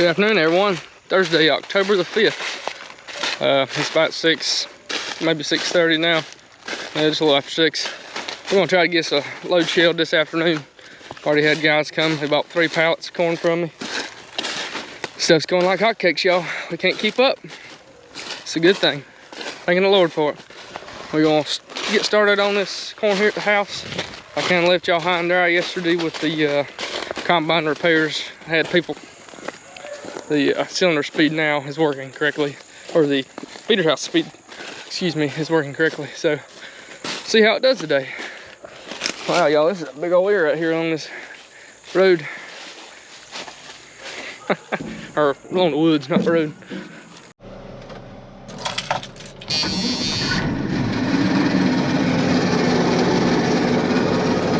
Good afternoon, everyone. Thursday, October the 5th. It's about 6, maybe 6:30 now. It's a little after 6. We're gonna try to get a load shelled this afternoon. Already had guys come. They bought 3 pallets of corn from me. Stuff's going like hotcakes, y'all. We can't keep up. It's a good thing. Thanking the Lord for it. We're gonna get started on this corn here at the house. I kind of left y'all high and dry yesterday with the combine repairs. I had people. The cylinder speed now is working correctly, or the feeder house speed, excuse me, is working correctly. So, see how it does today. Wow, y'all, this is a big old ear right here on this road. Or along the woods, not the road.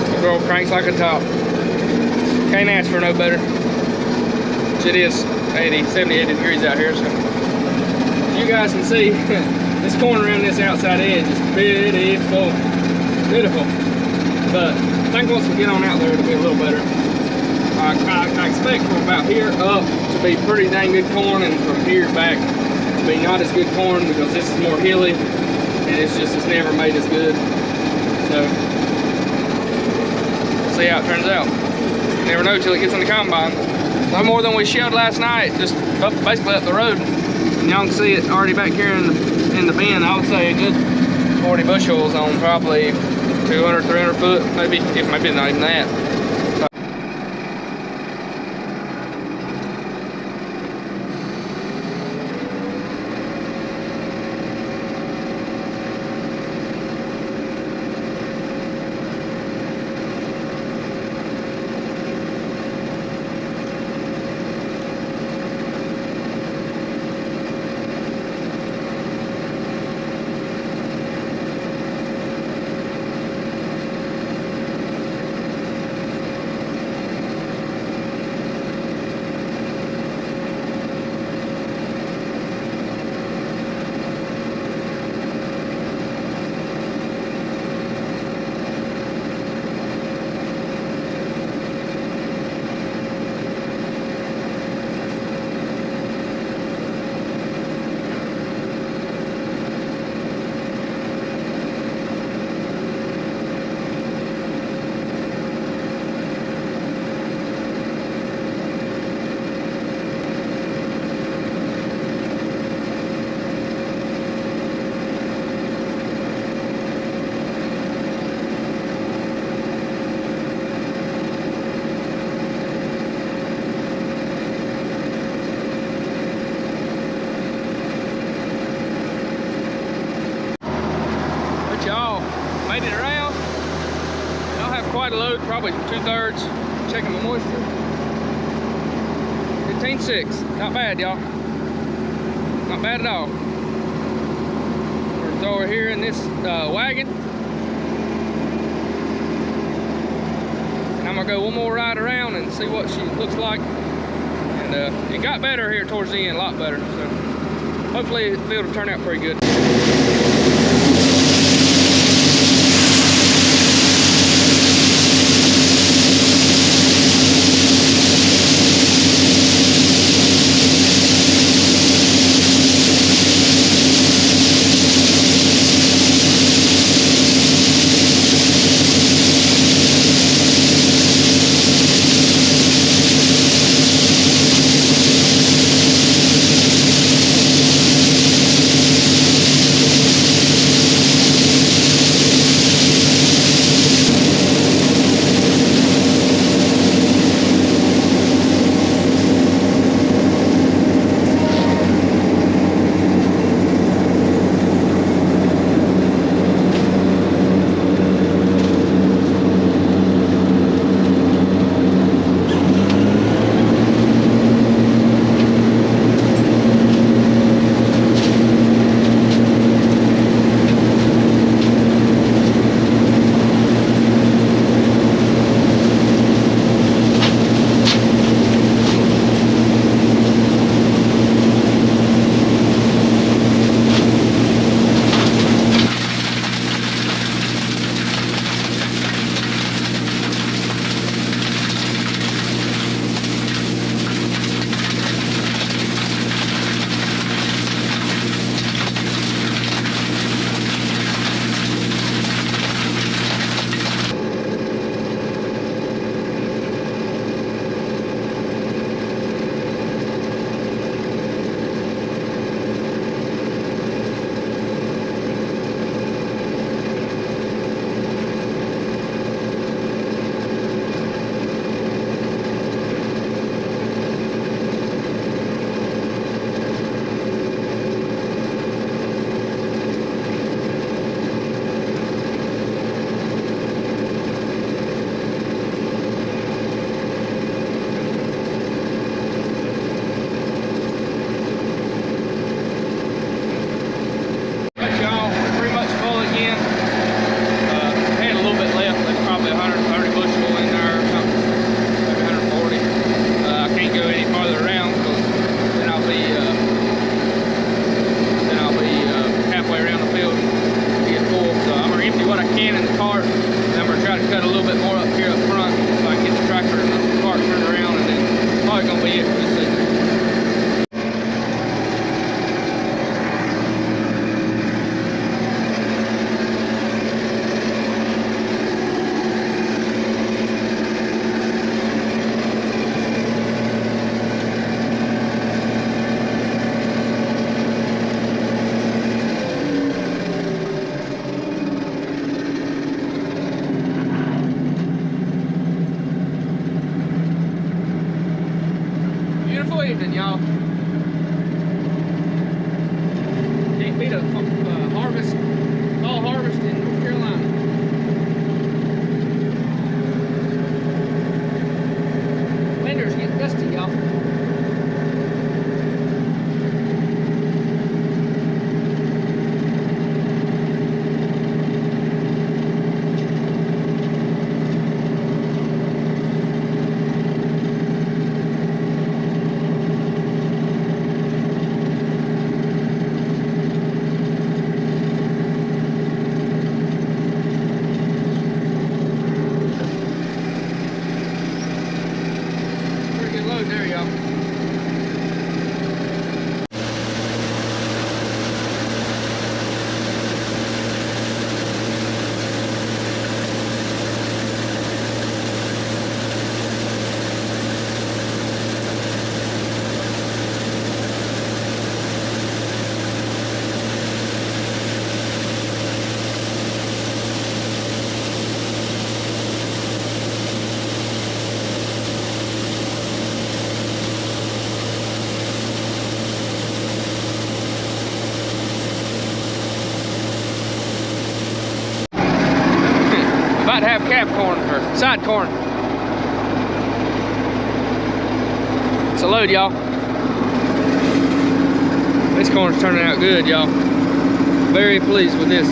The girl cranks like a top. Can't ask for no better. It is 70, 80 degrees out here, so you guys can see this corn around this outside edge is beautiful, beautiful. But I think once we get on out there, it'll be a little better. I expect from about here up to be pretty dang good corn, and from here back to be not as good corn, because this is more hilly and it's never made as good. So we'll see how it turns out. You never know till it gets in the combine. No more than we shelled last night, just basically up the road. And y'all can see it already back here in the bin. I would say a good 40 bushels on probably 200, 300 foot, maybe not even that. Y'all made it around. I'll have quite a load, probably 2/3. Checking the moisture. 15.6. Not bad, y'all. Not bad at all. We're gonna throw her here in this wagon. And I'm gonna go one more ride around and see what she looks like. And it got better here towards the end, a lot better. So hopefully the field will turn out pretty good. can in the cart. And I'm gonna try to cut a little bit more up here up front so I can get the tractor and the cart turned around, and then probably gonna be it for this season. Beautiful evening, y'all. Can't beat a harvest, fall harvest in North Carolina. Winter's getting dusty, y'all. There you go. About to have cap corn or side corn. It's a load, y'all. This corn's turning out good, y'all. Very pleased with this.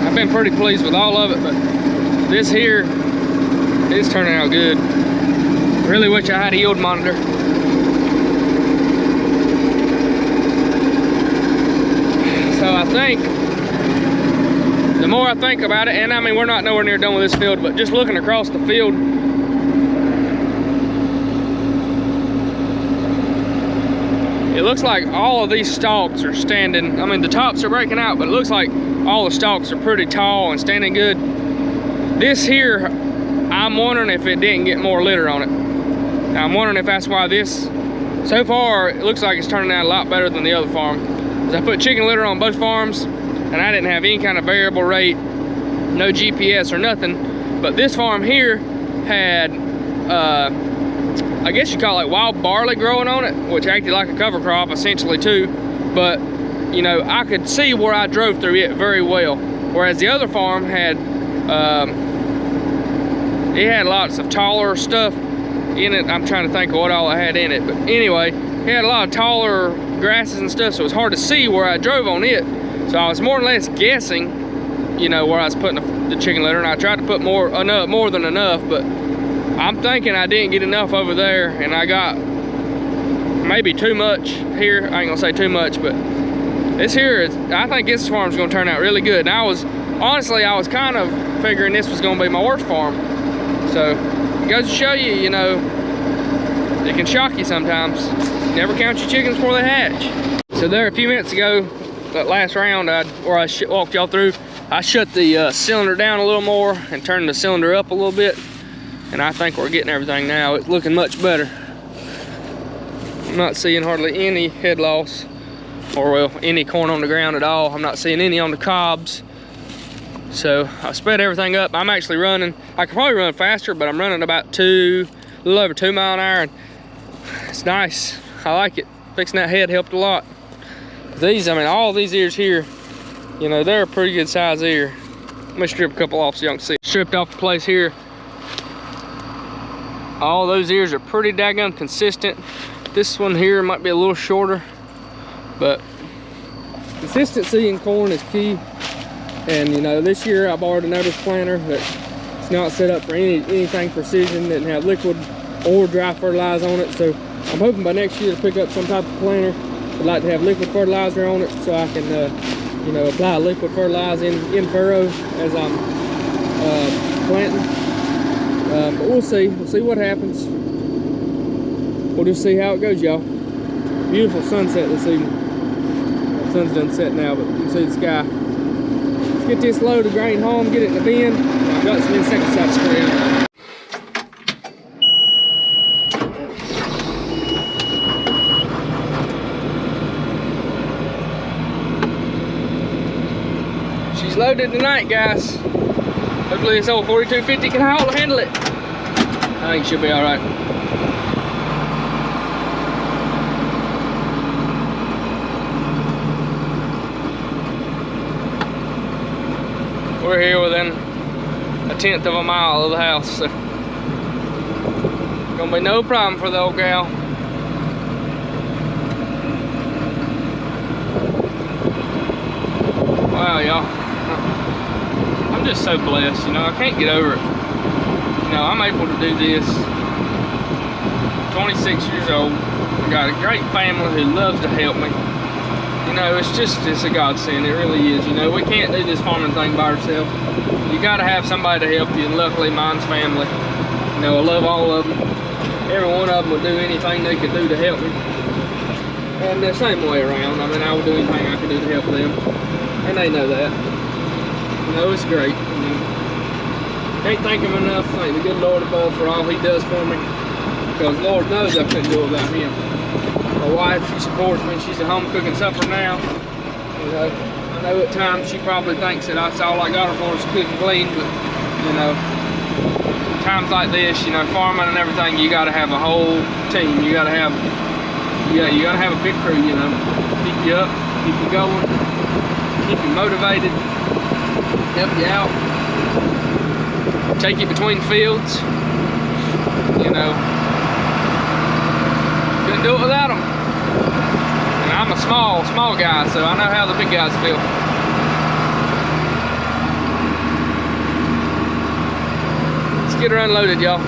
I've been pretty pleased with all of it, but this here is turning out good. Really wish I had a yield monitor. So I think the more I think about it, and I mean, we're not nowhere near done with this field, but just looking across the field, it looks like all of these stalks are standing. I mean, the tops are breaking out, but it looks like all the stalks are pretty tall and standing good. This here, I'm wondering if it didn't get more litter on it. Now, I'm wondering if that's why this, so far, it looks like it's turning out a lot better than the other farm. Because I put chicken litter on both farms, and I didn't have any kind of variable rate, no GPS or nothing. But this farm here had, I guess you call it wild barley growing on it, which acted like a cover crop essentially too. But, you know, I could see where I drove through it very well. Whereas the other farm had, it had lots of taller stuff in it. I'm trying to think of what all I had in it. But anyway, it had a lot of taller grasses and stuff, so it was hard to see where I drove on it. So I was more or less guessing, you know, where I was putting the chicken litter, and I tried to put more than enough, but I'm thinking I didn't get enough over there, and I got maybe too much here. I ain't gonna say too much, but this here is, I think this farm's gonna turn out really good. And honestly, I was kind of figuring this was gonna be my worst farm. So it goes to show you, you know, it can shock you sometimes. Never count your chickens before they hatch. So there, a few minutes ago, that last round where I walked y'all through, I shut the cylinder down a little more and turned the cylinder up a little bit, and I think we're getting everything now. It's looking much better. I'm not seeing hardly any head loss, or well, any corn on the ground at all. I'm not seeing any on the cobs. So I sped everything up. I'm actually running, I could probably run faster, but I'm running about a little over 2 miles an hour, and it's nice. I like it. Fixing that head helped a lot. These, I mean, all these ears here, you know, they're a pretty good size ear. Let me strip a couple off so y'all can see. Stripped off the place here. All those ears are pretty daggone consistent. This one here might be a little shorter, but consistency in corn is key. And you know, this year I borrowed a notice planter that's not set up for anything precision, didn't have liquid or dry fertilizer on it. So I'm hoping by next year to pick up some type of planter. I'd like to have liquid fertilizer on it so I can you know, apply liquid fertilizer in furrow as I'm planting. But we'll see what happens. We'll just see how it goes, y'all. Beautiful sunset this evening. The sun's done set now, but you can see the sky. Let's get this load of grain home, get it in the bin. I've got some insecticide spray on. She's loaded tonight, guys. Hopefully this old 4250 can handle it. I think she'll be all right. We're here within 1/10 of a mile of the house, so gonna be no problem for the old gal. Wow, y'all. I'm just so blessed, you know, I can't get over it. You know, I'm able to do this. 26 years old. I got a great family who loves to help me. You know, it's a godsend, it really is. You know, we can't do this farming thing by ourselves. You gotta have somebody to help you, and luckily mine's family. You know, I love all of them. Every one of them would do anything they could do to help me. And the same way around, I mean, I would do anything I could do to help them. And they know that. You know, it's great. You know, can't thank him enough. Thank the good Lord above for all he does for me. Because Lord knows I couldn't do it without him. My wife, she supports me. She's at home cooking supper now. You know, I know at times she probably thinks that that's all I got her for is to cook and clean, but you know, times like this, you know, farming and everything, you got to have a whole team. You got to have, you got to have a big crew. You know, keep you up, keep you going, keep you motivated, help you out, take you between fields. You know, couldn't do it without them. And I'm a small guy, so I know how the big guys feel. Let's get her unloaded, y'all.